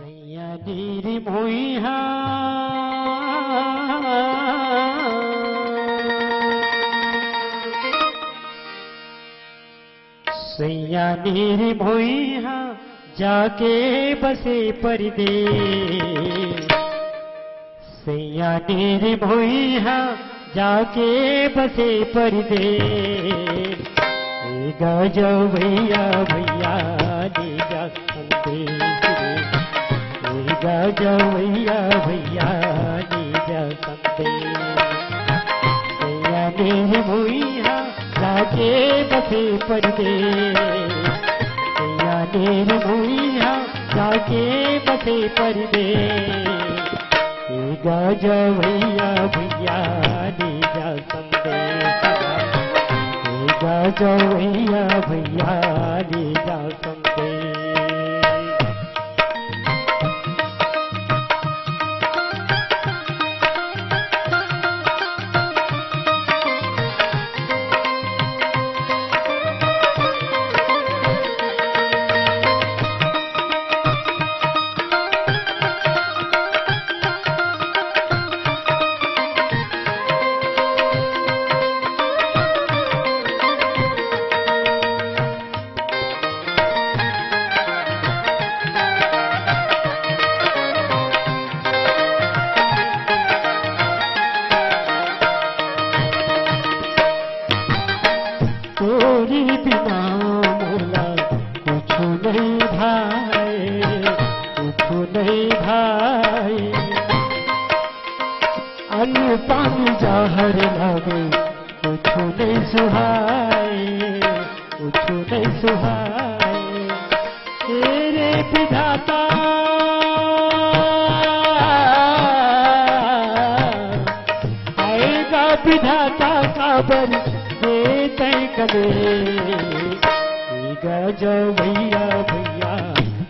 सैयादीर मोइहा सैयादीर मोइहा जाके बसे परदेस सैयादीर मोइहा जाके बसे परदेस गाजो भैया भैया दीजा संदेश गाजो भैया भैया दीजा संदेश सैयादीर मोइहा जाके बसे परदेस सैयादीर मोइहा जाके बसे परदेस गाजो भैया भैया दीजा संदेश गाजो भैया भैया दीजा संदेश तेरी बिना मोला कुछ नहीं भाई कुछ नहीं भाई अन्न पानी जहर लगे कुछ नहीं सुहाए कुछ नहीं सुहाए तेरे विधाता आएगा विधाता का बल कले गाजो भैया भैया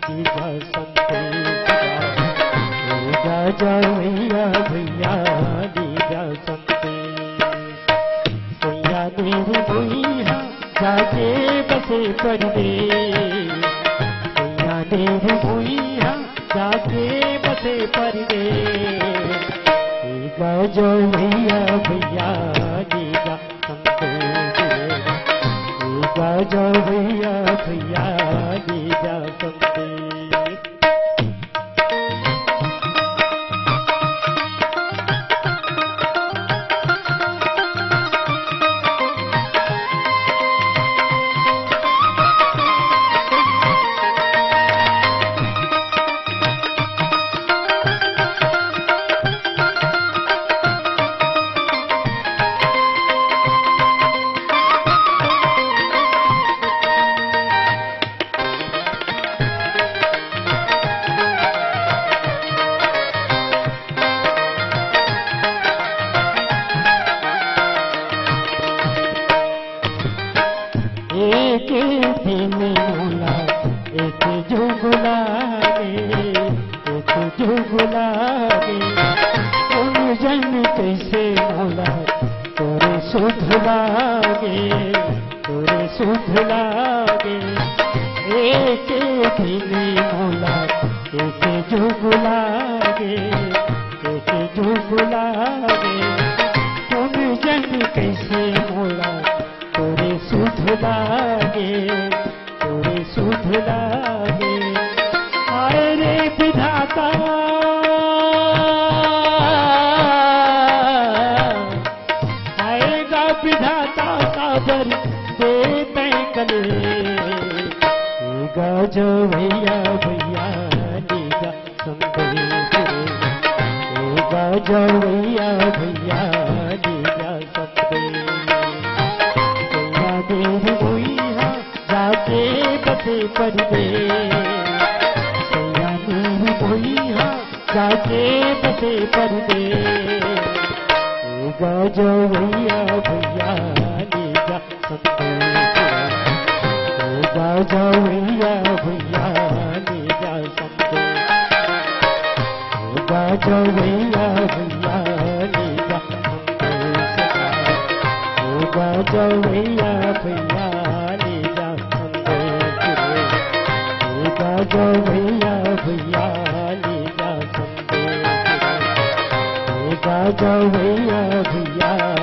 दीजा संदेश गाजो भैया भैया दीजा संदेश सैयादीर मोइहा जाके बसे परदेस सैयादीर मोइहा जाके बसे परदेस गाजो भैया भैया दीजा संदेश गाजो भैया भैया दीजा संदेश एक दिन मोला एक जुगला एक जुगला उन जन कैसे मोला तोरे सुध लागे तोरे सुध लागे एक दिन मोला एक जुगला एक जुगला उन जन कैसे मोला तोरे सुध लागे तोरे सुध लागे आए रे विधाता आएगा विधाता का बर दे कले गाजो भैया भैया दीजा संदेश गाजो भैया भैया दीजा संदेश जाके बसे परदेस सैयादीर मोइहा जाके बसे परदेस गाजो भैया भैया दीजा संदेश गाजो भैया भैया दीजा संदेश गाजो भैया भैया दीजा संदेश गाजो भैया भैया गाजो भैया भैया जाओ भैया भैया